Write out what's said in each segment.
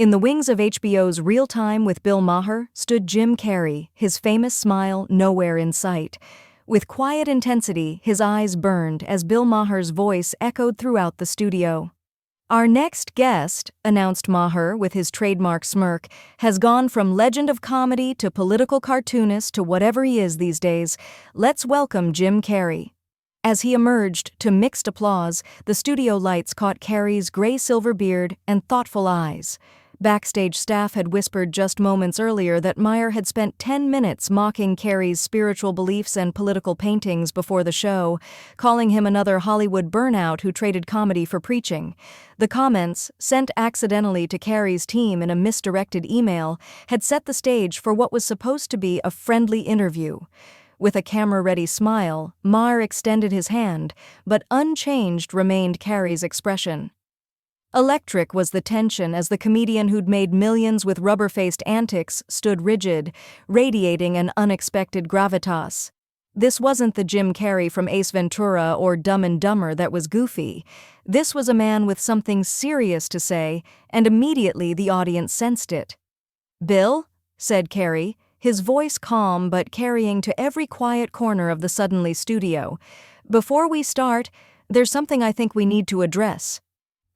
In the wings of HBO's Real Time with Bill Maher stood Jim Carrey, his famous smile nowhere in sight. With quiet intensity, his eyes burned as Bill Maher's voice echoed throughout the studio. "Our next guest," announced Maher with his trademark smirk, "has gone from legend of comedy to political cartoonist to whatever he is these days. Let's welcome Jim Carrey." As he emerged to mixed applause, the studio lights caught Carrey's gray-silver beard and thoughtful eyes. Backstage staff had whispered just moments earlier that Maher had spent 10 minutes mocking Carrey's spiritual beliefs and political paintings before the show, calling him another Hollywood burnout who traded comedy for preaching. The comments, sent accidentally to Carrey's team in a misdirected email, had set the stage for what was supposed to be a friendly interview. With a camera-ready smile, Maher extended his hand, but unchanged remained Carrey's expression. Electric was the tension as the comedian who'd made millions with rubber-faced antics stood rigid, radiating an unexpected gravitas. This wasn't the Jim Carrey from Ace Ventura or Dumb and Dumber that was goofy. This was a man with something serious to say, and immediately the audience sensed it. "Bill?" said Carrey, his voice calm but carrying to every quiet corner of the suddenly studio. "Before we start, there's something I think we need to address."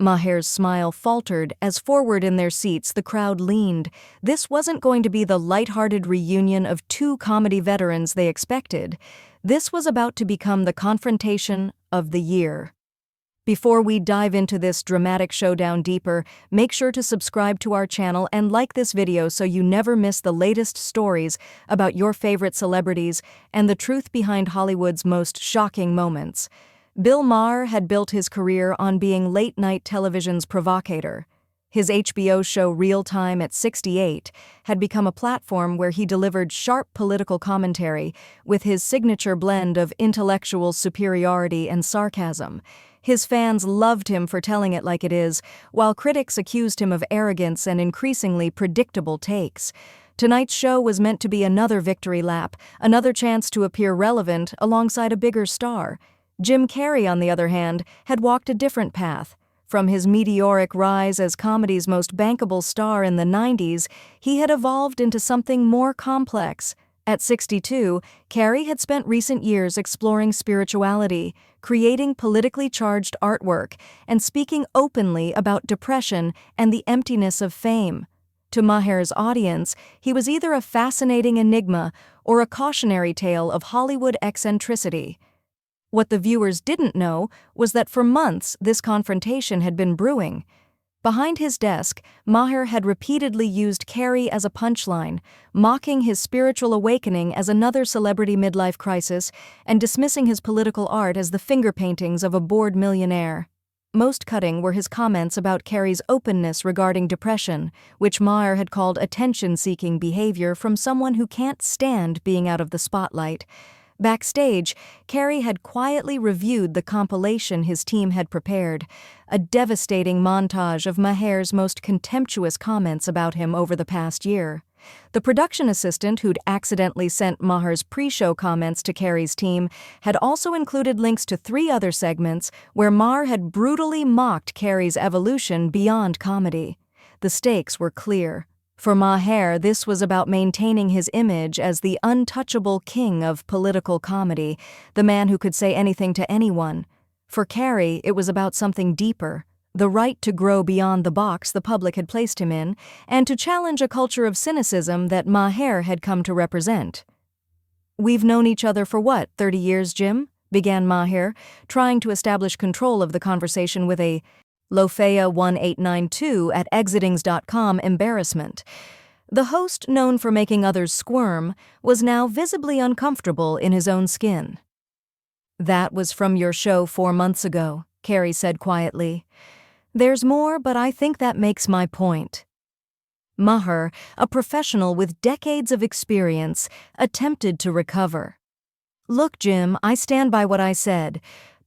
Maher's smile faltered as forward in their seats the crowd leaned. This wasn't going to be the lighthearted reunion of two comedy veterans they expected. This was about to become the confrontation of the year. Before we dive into this dramatic showdown deeper, make sure to subscribe to our channel and like this video so you never miss the latest stories about your favorite celebrities and the truth behind Hollywood's most shocking moments. Bill Maher had built his career on being late-night television's provocateur. His HBO show Real Time at 68 had become a platform where he delivered sharp political commentary with his signature blend of intellectual superiority and sarcasm. His fans loved him for telling it like it is, while critics accused him of arrogance and increasingly predictable takes. Tonight's show was meant to be another victory lap, another chance to appear relevant alongside a bigger star. Jim Carrey, on the other hand, had walked a different path. From his meteoric rise as comedy's most bankable star in the 90s, he had evolved into something more complex. At 62, Carrey had spent recent years exploring spirituality, creating politically charged artwork, and speaking openly about depression and the emptiness of fame. To Maher's audience, he was either a fascinating enigma or a cautionary tale of Hollywood eccentricity. What the viewers didn't know was that for months this confrontation had been brewing. Behind his desk, Maher had repeatedly used Carrey as a punchline, mocking his spiritual awakening as another celebrity midlife crisis and dismissing his political art as the finger paintings of a bored millionaire. Most cutting were his comments about Carrey's openness regarding depression, which Maher had called attention-seeking behavior from someone who can't stand being out of the spotlight. Backstage, Carrey had quietly reviewed the compilation his team had prepared, a devastating montage of Maher's most contemptuous comments about him over the past year. The production assistant who'd accidentally sent Maher's pre-show comments to Carrey's team had also included links to 3 other segments where Maher had brutally mocked Carrey's evolution beyond comedy. The stakes were clear. For Maher, this was about maintaining his image as the untouchable king of political comedy, the man who could say anything to anyone. For Carrey, it was about something deeper, the right to grow beyond the box the public had placed him in, and to challenge a culture of cynicism that Maher had come to represent. "We've known each other for what, 30 years, Jim?" began Maher, trying to establish control of the conversation with a Lofea1892 at exitings.com embarrassment. The host, known for making others squirm, was now visibly uncomfortable in his own skin. "That was from your show 4 months ago," Carrey said quietly. "There's more, but I think that makes my point." Maher, a professional with decades of experience, attempted to recover. "Look, Jim, I stand by what I said.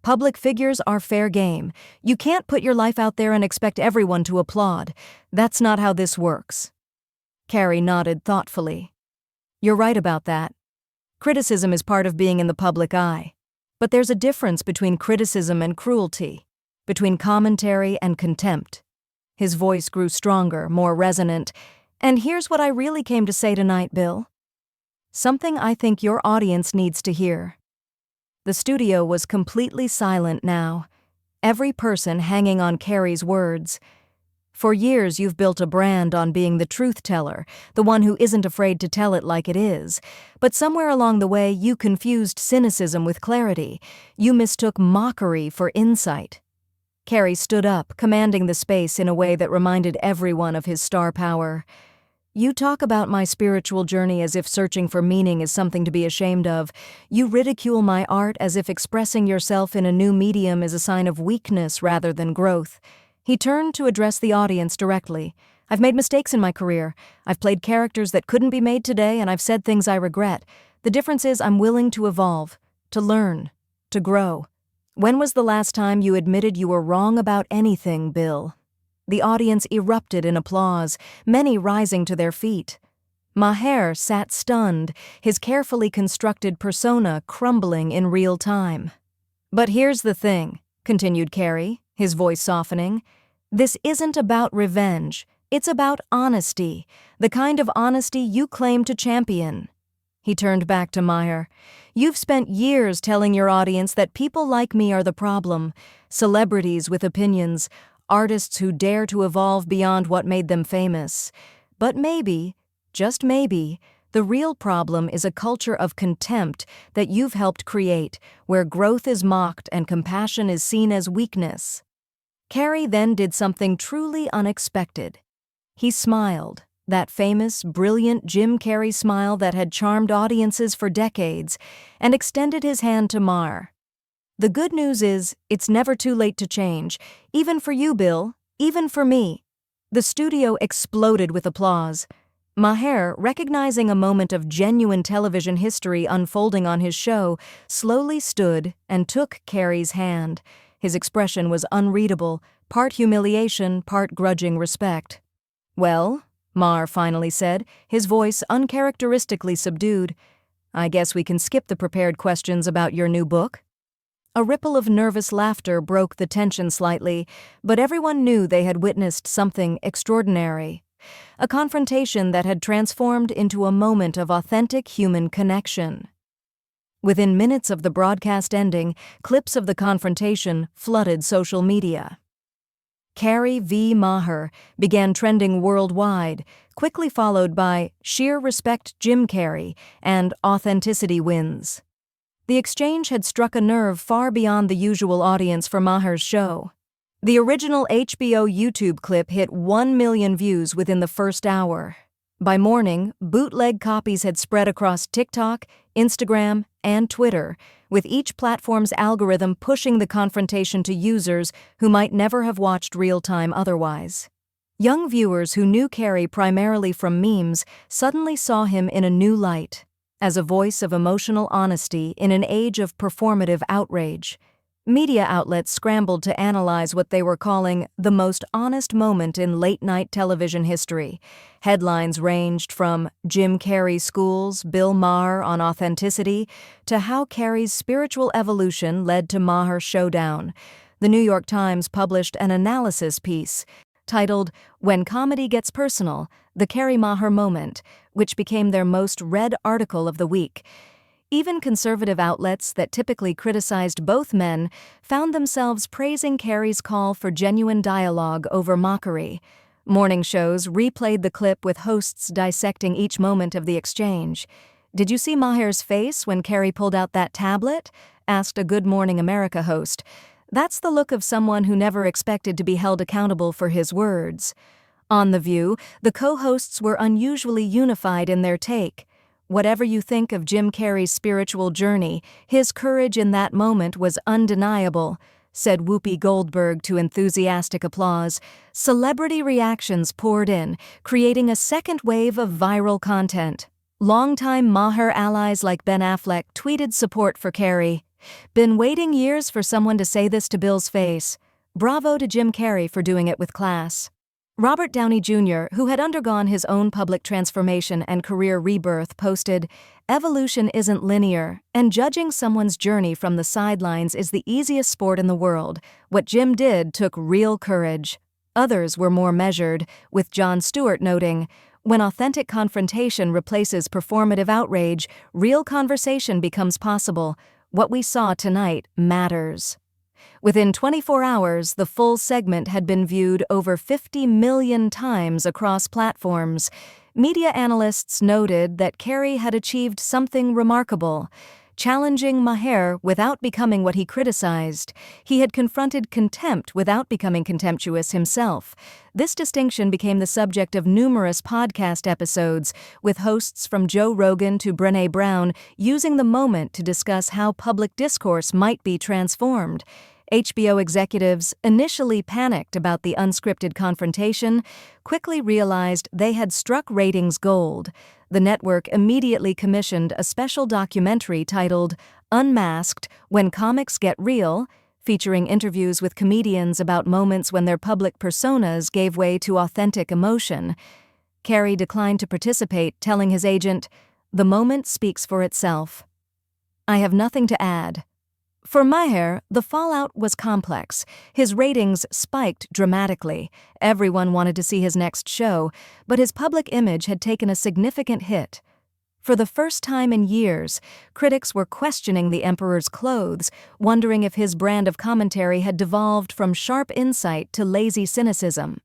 Public figures are fair game. You can't put your life out there and expect everyone to applaud. That's not how this works." Carrey nodded thoughtfully. "You're right about that. Criticism is part of being in the public eye. But there's a difference between criticism and cruelty, between commentary and contempt. His voice grew stronger, more resonant. "And here's what I really came to say tonight, Bill. Something I think your audience needs to hear." The studio was completely silent now, every person hanging on Carrey's words. "For years you've built a brand on being the truth teller, the one who isn't afraid to tell it like it is. But somewhere along the way you confused cynicism with clarity. You mistook mockery for insight." Carrey stood up, commanding the space in a way that reminded everyone of his star power. "You talk about my spiritual journey as if searching for meaning is something to be ashamed of. You ridicule my art as if expressing yourself in a new medium is a sign of weakness rather than growth." He turned to address the audience directly. "I've made mistakes in my career. I've played characters that couldn't be made today, and I've said things I regret. The difference is I'm willing to evolve, to learn, to grow. When was the last time you admitted you were wrong about anything, Bill?" The audience erupted in applause, many rising to their feet. Maher sat stunned, his carefully constructed persona crumbling in real time. "But here's the thing," continued Carrey, his voice softening. "This isn't about revenge. It's about honesty, the kind of honesty you claim to champion." He turned back to Maher. "You've spent years telling your audience that people like me are the problem, celebrities with opinions, artists who dare to evolve beyond what made them famous. But maybe, just maybe, the real problem is a culture of contempt that you've helped create, where growth is mocked and compassion is seen as weakness." Carrey then did something truly unexpected. He smiled, that famous, brilliant Jim Carrey smile that had charmed audiences for decades, and extended his hand to Maher. "The good news is, it's never too late to change, even for you, Bill, even for me." The studio exploded with applause. Maher, recognizing a moment of genuine television history unfolding on his show, slowly stood and took Carrey's hand. His expression was unreadable, part humiliation, part grudging respect. "Well," Maher finally said, his voice uncharacteristically subdued, "I guess we can skip the prepared questions about your new book." A ripple of nervous laughter broke the tension slightly, but everyone knew they had witnessed something extraordinary. A confrontation that had transformed into a moment of authentic human connection. Within minutes of the broadcast ending, clips of the confrontation flooded social media. Carrey v. Maher began trending worldwide, quickly followed by "Sheer respect Jim Carrey" and "Authenticity wins." The exchange had struck a nerve far beyond the usual audience for Maher's show. The original HBO YouTube clip hit 1 million views within the first hour. By morning, bootleg copies had spread across TikTok, Instagram, and Twitter, with each platform's algorithm pushing the confrontation to users who might never have watched real-time otherwise. Young viewers who knew Carrey primarily from memes suddenly saw him in a new light, as a voice of emotional honesty in an age of performative outrage. Media outlets scrambled to analyze what they were calling the most honest moment in late-night television history. Headlines ranged from "Jim Carrey schools Bill Maher on authenticity" to "How Carrey's spiritual evolution led to Maher's Showdown." The New York Times published an analysis piece titled "When Comedy Gets Personal, The Carrey Maher Moment," which became their most read article of the week. Even conservative outlets that typically criticized both men found themselves praising Carrey's call for genuine dialogue over mockery. Morning shows replayed the clip with hosts dissecting each moment of the exchange. "Did you see Maher's face when Carrey pulled out that tablet?" asked a Good Morning America host. "That's the look of someone who never expected to be held accountable for his words." On The View, the co-hosts were unusually unified in their take. "Whatever you think of Jim Carrey's spiritual journey, his courage in that moment was undeniable," said Whoopi Goldberg to enthusiastic applause. Celebrity reactions poured in, creating a second wave of viral content. Longtime Maher allies like Ben Affleck tweeted support for Carrey. "Been waiting years for someone to say this to Bill's face. Bravo to Jim Carrey for doing it with class." Robert Downey Jr., who had undergone his own public transformation and career rebirth, posted, "Evolution isn't linear, and judging someone's journey from the sidelines is the easiest sport in the world. What Jim did took real courage." Others were more measured, with Jon Stewart noting, "When authentic confrontation replaces performative outrage, real conversation becomes possible. What we saw tonight matters." Within 24 hours, the full segment had been viewed over 50 million times across platforms. Media analysts noted that Carrey had achieved something remarkable. Challenging Maher without becoming what he criticized, he had confronted contempt without becoming contemptuous himself. This distinction became the subject of numerous podcast episodes, with hosts from Joe Rogan to Brené Brown using the moment to discuss how public discourse might be transformed. HBO executives, initially panicked about the unscripted confrontation, quickly realized they had struck ratings gold. The network immediately commissioned a special documentary titled Unmasked: When Comics Get Real, featuring interviews with comedians about moments when their public personas gave way to authentic emotion. Carrey declined to participate, telling his agent, "The moment speaks for itself. I have nothing to add." For Maher, the fallout was complex. His ratings spiked dramatically. Everyone wanted to see his next show, but his public image had taken a significant hit. For the first time in years, critics were questioning the emperor's clothes, wondering if his brand of commentary had devolved from sharp insight to lazy cynicism.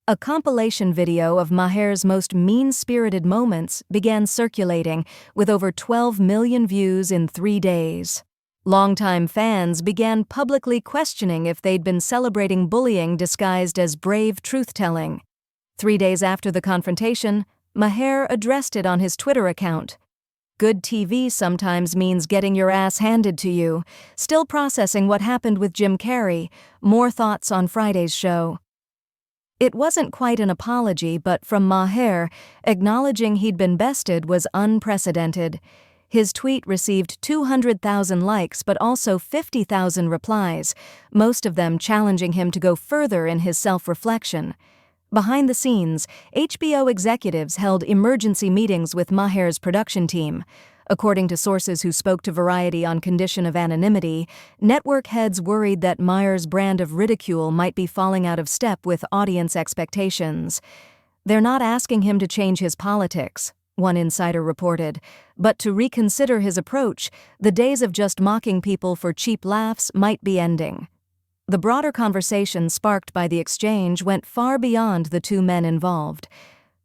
A compilation video of Maher's most mean-spirited moments began circulating, with over 12 million views in 3 days. Longtime fans began publicly questioning if they'd been celebrating bullying disguised as brave truth-telling. 3 days after the confrontation, Maher addressed it on his Twitter account. "Good TV sometimes means getting your ass handed to you. Still processing what happened with Jim Carrey. More thoughts on Friday's show." It wasn't quite an apology, but from Maher, acknowledging he'd been bested was unprecedented. His tweet received 200,000 likes but also 50,000 replies, most of them challenging him to go further in his self-reflection. Behind the scenes, HBO executives held emergency meetings with Maher's production team. According to sources who spoke to Variety on condition of anonymity, network heads worried that Maher's brand of ridicule might be falling out of step with audience expectations. "They're not asking him to change his politics," one insider reported, "but to reconsider his approach. The days of just mocking people for cheap laughs might be ending." The broader conversation sparked by the exchange went far beyond the two men involved.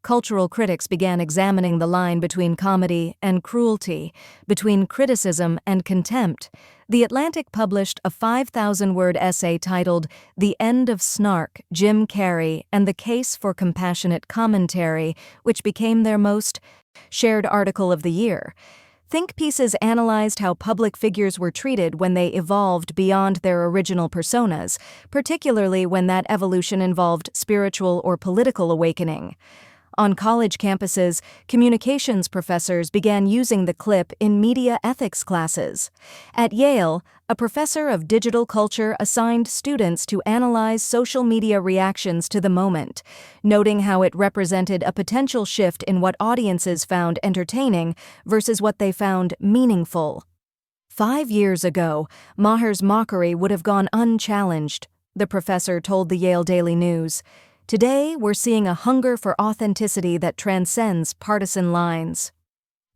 Cultural critics began examining the line between comedy and cruelty, between criticism and contempt. The Atlantic published a 5,000-word essay titled "The End of Snark, Jim Carrey, and the Case for Compassionate Commentary," which became their most shared article of the year. Think pieces analyzed how public figures were treated when they evolved beyond their original personas, particularly when that evolution involved spiritual or political awakening. On college campuses, communications professors began using the clip in media ethics classes. At Yale, a professor of digital culture assigned students to analyze social media reactions to the moment, noting how it represented a potential shift in what audiences found entertaining versus what they found meaningful. 5 years ago, Maher's mockery would have gone unchallenged, the professor told the Yale Daily News. Today, we're seeing a hunger for authenticity that transcends partisan lines.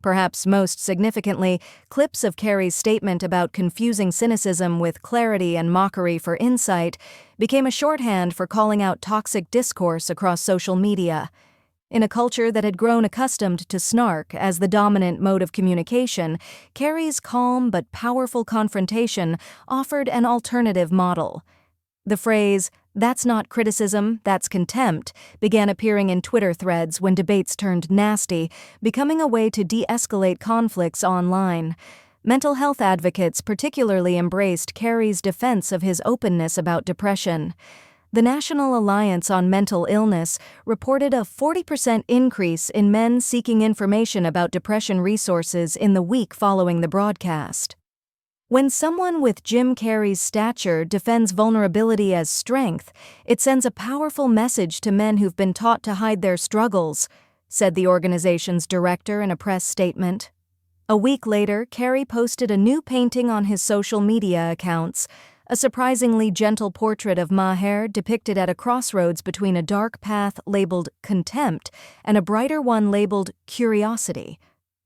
Perhaps most significantly, clips of Carrey's statement about confusing cynicism with clarity and mockery for insight became a shorthand for calling out toxic discourse across social media. In a culture that had grown accustomed to snark as the dominant mode of communication, Carrey's calm but powerful confrontation offered an alternative model. The phrase, "That's not criticism, that's contempt," began appearing in Twitter threads when debates turned nasty, becoming a way to de-escalate conflicts online. Mental health advocates particularly embraced Carrey's defense of his openness about depression. The National Alliance on Mental Illness reported a 40% increase in men seeking information about depression resources in the week following the broadcast. When someone with Jim Carrey's stature defends vulnerability as strength, it sends a powerful message to men who've been taught to hide their struggles, said the organization's director in a press statement. A week later, Carrey posted a new painting on his social media accounts, a surprisingly gentle portrait of Maher depicted at a crossroads between a dark path labeled contempt and a brighter one labeled curiosity.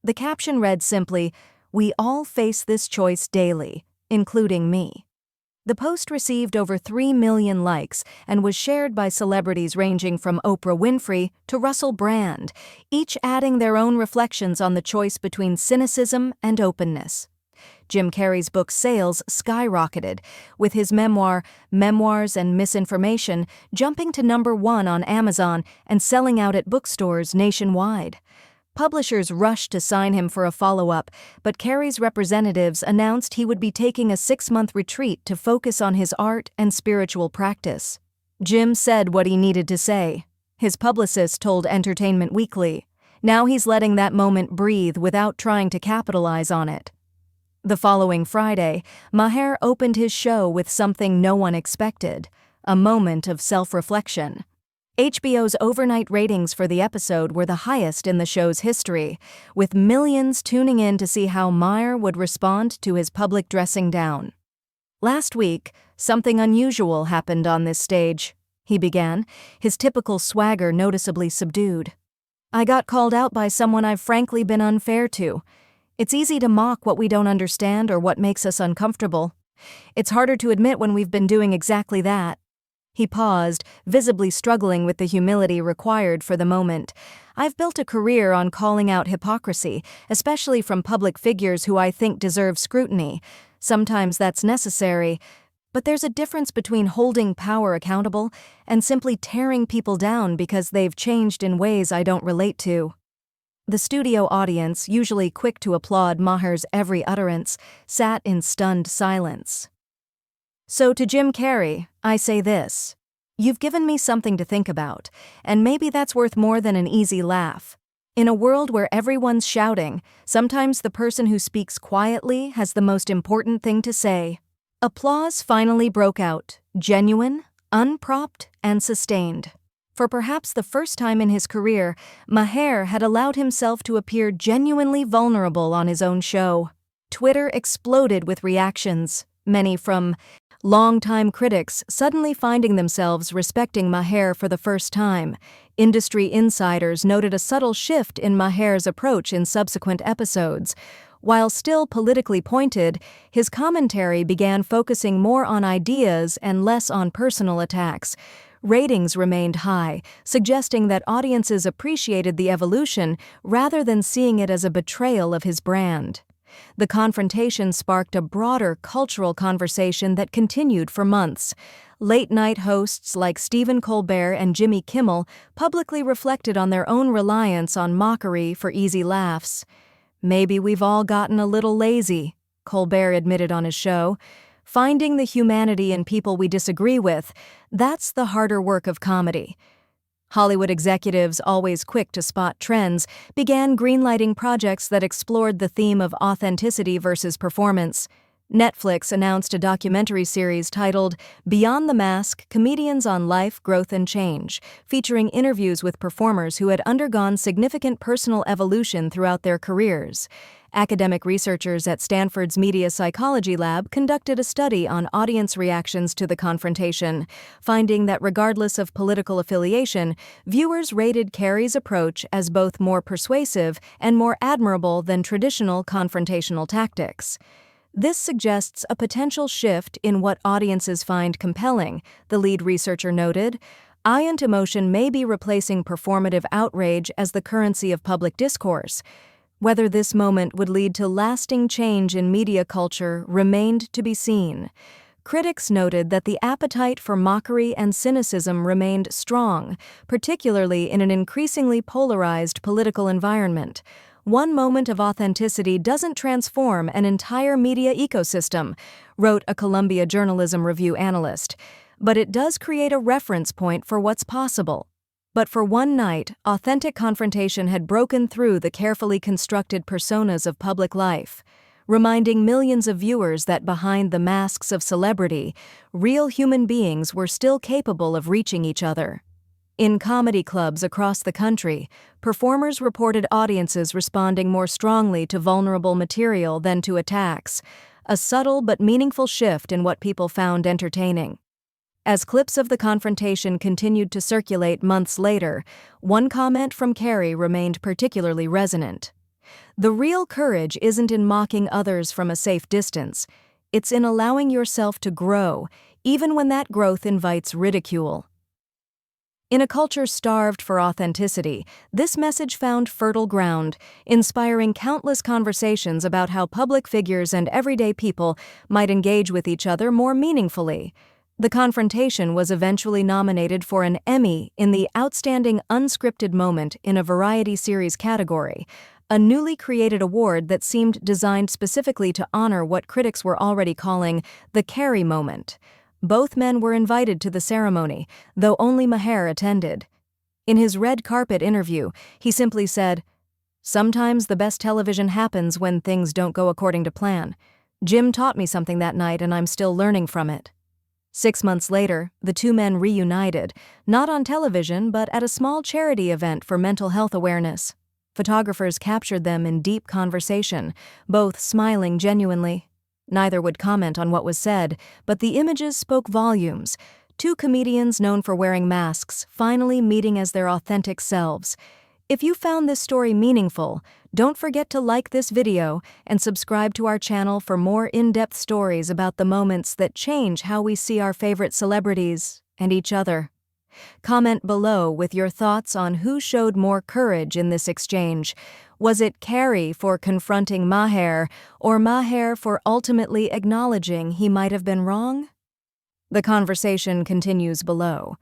The caption read simply, "We all face this choice daily, including me." The post received over 3 million likes and was shared by celebrities ranging from Oprah Winfrey to Russell Brand, each adding their own reflections on the choice between cynicism and openness. Jim Carrey's book sales skyrocketed, with his memoir, Memoirs and Misinformation, jumping to #1 on Amazon and selling out at bookstores nationwide. Publishers rushed to sign him for a follow-up, but Carrey's representatives announced he would be taking a 6-month retreat to focus on his art and spiritual practice. Jim said what he needed to say. His publicist told Entertainment Weekly, "Now he's letting that moment breathe without trying to capitalize on it." The following Friday, Maher opened his show with something no one expected, a moment of self-reflection. HBO's overnight ratings for the episode were the highest in the show's history, with millions tuning in to see how Maher would respond to his public dressing down. "Last week, something unusual happened on this stage," he began, his typical swagger noticeably subdued. "I got called out by someone I've frankly been unfair to. It's easy to mock what we don't understand or what makes us uncomfortable. It's harder to admit when we've been doing exactly that." He paused, visibly struggling with the humility required for the moment. "I've built a career on calling out hypocrisy, especially from public figures who I think deserve scrutiny. Sometimes that's necessary, but there's a difference between holding power accountable and simply tearing people down because they've changed in ways I don't relate to." The studio audience, usually quick to applaud Maher's every utterance, sat in stunned silence. So to Jim Carrey, I say this. You've given me something to think about, and maybe that's worth more than an easy laugh. In a world where everyone's shouting, sometimes the person who speaks quietly has the most important thing to say. Applause finally broke out, genuine, unpropped, and sustained. For perhaps the first time in his career, Maher had allowed himself to appear genuinely vulnerable on his own show. Twitter exploded with reactions, many from longtime critics suddenly finding themselves respecting Maher for the first time. Industry insiders noted a subtle shift in Maher's approach in subsequent episodes. While still politically pointed, his commentary began focusing more on ideas and less on personal attacks. Ratings remained high, suggesting that audiences appreciated the evolution rather than seeing it as a betrayal of his brand. The confrontation sparked a broader cultural conversation that continued for months. Late-night hosts like Stephen Colbert and Jimmy Kimmel publicly reflected on their own reliance on mockery for easy laughs. "Maybe we've all gotten a little lazy," Colbert admitted on his show. "Finding the humanity in people we disagree with, that's the harder work of comedy." Hollywood executives, always quick to spot trends, began greenlighting projects that explored the theme of authenticity versus performance. Netflix announced a documentary series titled Beyond the Mask: Comedians on Life, Growth and Change, featuring interviews with performers who had undergone significant personal evolution throughout their careers. Academic researchers at Stanford's Media Psychology Lab conducted a study on audience reactions to the confrontation, finding that regardless of political affiliation, viewers rated Carrey's approach as both more persuasive and more admirable than traditional confrontational tactics. This suggests a potential shift in what audiences find compelling, the lead researcher noted. Eye-ant emotion may be replacing performative outrage as the currency of public discourse. Whether this moment would lead to lasting change in media culture remained to be seen. Critics noted that the appetite for mockery and cynicism remained strong, particularly in an increasingly polarized political environment. One moment of authenticity doesn't transform an entire media ecosystem, wrote a Columbia Journalism Review analyst, but it does create a reference point for what's possible. But for one night, authentic confrontation had broken through the carefully constructed personas of public life, reminding millions of viewers that behind the masks of celebrity, real human beings were still capable of reaching each other. In comedy clubs across the country, performers reported audiences responding more strongly to vulnerable material than to attacks, a subtle but meaningful shift in what people found entertaining. As clips of the confrontation continued to circulate months later, one comment from Carrey remained particularly resonant. "The real courage isn't in mocking others from a safe distance. It's in allowing yourself to grow, even when that growth invites ridicule." In a culture starved for authenticity, this message found fertile ground, inspiring countless conversations about how public figures and everyday people might engage with each other more meaningfully. The confrontation was eventually nominated for an Emmy in the Outstanding Unscripted Moment in a Variety Series category, a newly created award that seemed designed specifically to honor what critics were already calling the Carrey moment. Both men were invited to the ceremony, though only Maher attended. In his red carpet interview, he simply said, "Sometimes the best television happens when things don't go according to plan. Jim taught me something that night and I'm still learning from it." 6 months later, the two men reunited, not on television but at a small charity event for mental health awareness. Photographers captured them in deep conversation, both smiling genuinely. Neither would comment on what was said, but the images spoke volumes. Two comedians known for wearing masks finally meeting as their authentic selves. If you found this story meaningful, don't forget to like this video and subscribe to our channel for more in-depth stories about the moments that change how we see our favorite celebrities and each other. Comment below with your thoughts on who showed more courage in this exchange. Was it Carrey for confronting Maher, or Maher for ultimately acknowledging he might have been wrong? The conversation continues below.